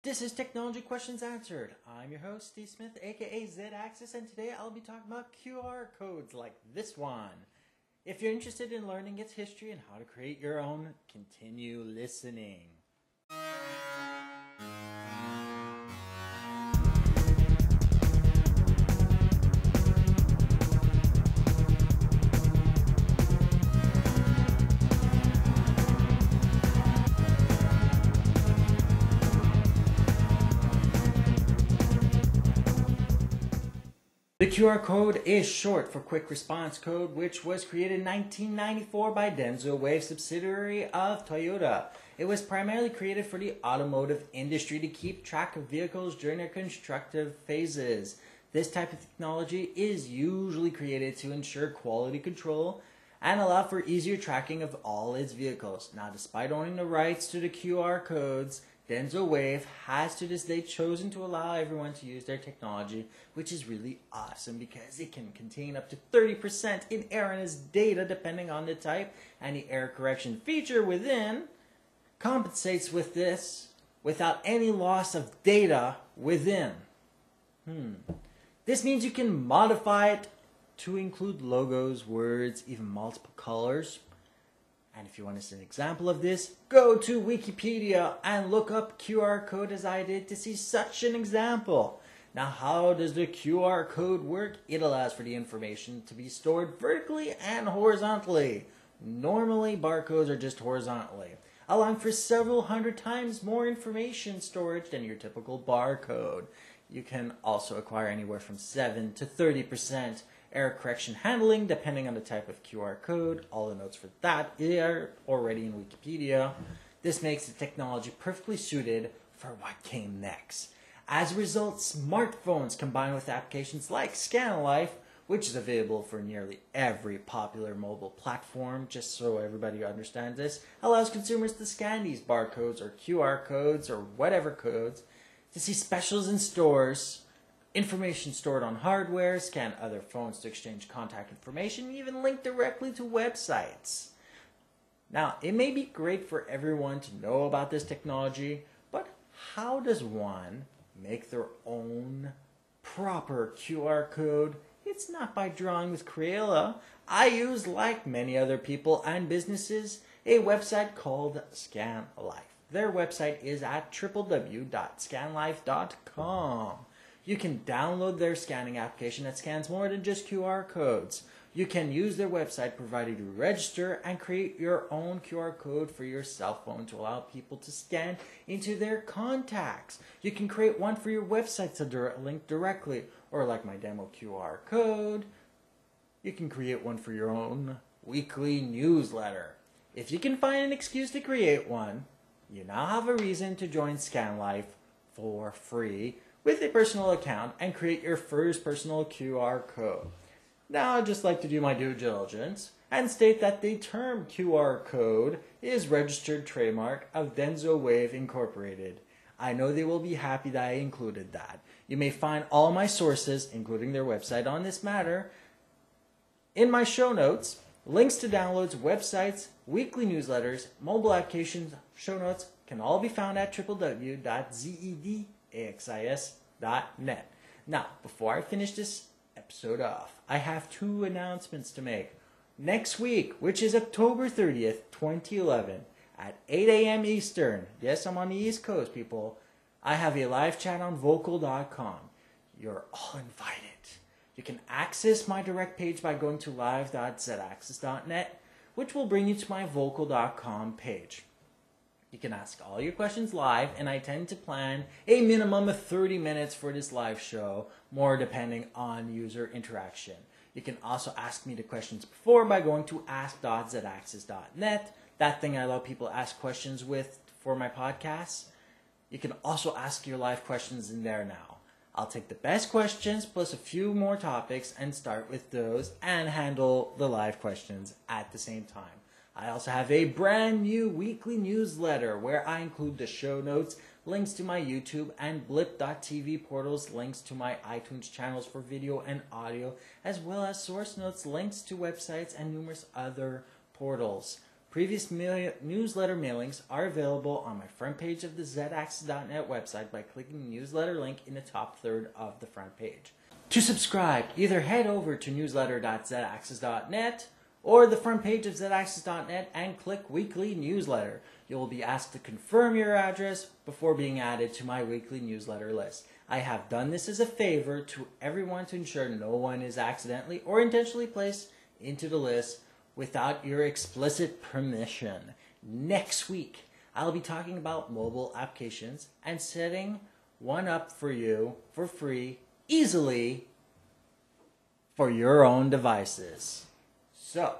This is Technology Questions Answered. I'm your host, Steve Smith, aka Z-Axis, and today I'll be talking about QR codes like this one. If you're interested in learning its history and how to create your own, continue listening. The QR code is short for Quick Response Code, which was created in 1994 by DENSO WAVE, subsidiary of Toyota. It was primarily created for the automotive industry to keep track of vehicles during their constructive phases. This type of technology is usually created to ensure quality control and allow for easier tracking of all its vehicles. Now, despite owning the rights to the QR codes, DENSO WAVE has to this day chosen to allow everyone to use their technology, which is really awesome because it can contain up to 30% in error in its data depending on the type, and the error correction feature within compensates with this without any loss of data within. This means you can modify it to include logos, words, even multiple colors. And if you want to see an example of this, go to Wikipedia and look up QR code as I did to see such an example. Now, how does the QR code work? It allows for the information to be stored vertically and horizontally. Normally, barcodes are just horizontally, allowing for several hundred times more information storage than your typical barcode. You can also acquire anywhere from 7 to 30% error correction handling depending on the type of QR code. All the notes for that are already in Wikipedia. This makes the technology perfectly suited for what came next. As a result, smartphones combined with applications like ScanLife, which is available for nearly every popular mobile platform, just so everybody understands this, allows consumers to scan these barcodes or QR codes or whatever codes to see specials in stores, information stored on hardware, scan other phones to exchange contact information, even link directly to websites. Now, it may be great for everyone to know about this technology, but how does one make their own proper QR code? It's not by drawing with Crayola. I use, like many other people and businesses, a website called ScanLife. Their website is at www.scanlife.com. You can download their scanning application that scans more than just QR codes. You can use their website provided you register and create your own QR code for your cell phone to allow people to scan into their contacts. You can create one for your website to link directly, or like my demo QR code, you can create one for your own weekly newsletter. If you can find an excuse to create one, you now have a reason to join ScanLife for free with a personal account and create your first personal QR code. Now, I'd just like to do my due diligence and state that the term QR code is registered trademark of DENSO WAVE Incorporated. I know they will be happy that I included that. You may find all my sources, including their website on this matter, in my show notes. Links to downloads, websites, weekly newsletters, mobile applications, show notes can all be found at www.zedAxis.net. Now, before I finish this episode off, I have two announcements to make. Next week, which is October 30th, 2011, at 8 a.m. Eastern, yes, I'm on the East Coast, people, I have a live chat on Vocal.com. You're all invited. You can access my direct page by going to live.zaxis.net, which will bring you to my Vocal.com page. You can ask all your questions live, and I tend to plan a minimum of 30 minutes for this live show, more depending on user interaction. You can also ask me the questions before by going to ask.zaxis.net, that thing I allow people to ask questions with for my podcasts. You can also ask your live questions in there now. I'll take the best questions plus a few more topics and start with those and handle the live questions at the same time. I also have a brand new weekly newsletter where I include the show notes, links to my YouTube and blip.tv portals, links to my iTunes channels for video and audio, as well as source notes, links to websites, and numerous other portals. Previous newsletter mailings are available on my front page of the zaxis.net website by clicking the newsletter link in the top third of the front page. To subscribe, either head over to newsletter.zaxis.net or the front page of zaxis.net and click Weekly Newsletter. You will be asked to confirm your address before being added to my weekly newsletter list. I have done this as a favor to everyone to ensure no one is accidentally or intentionally placed into the list without your explicit permission. Next week, I'll be talking about mobile applications and setting one up for you for free, easily, for your own devices. So,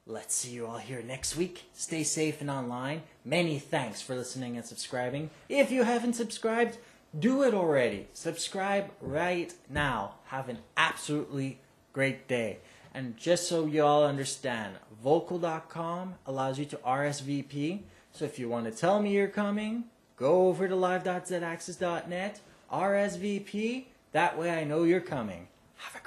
let's see you all here next week. Stay safe and online. Many thanks for listening and subscribing. If you haven't subscribed, do it already. Subscribe right now. Have an absolutely great day. And just so you all understand, vocal.com allows you to RSVP. So if you want to tell me you're coming, go over to live.zaxis.net, RSVP. That way I know you're coming. Have a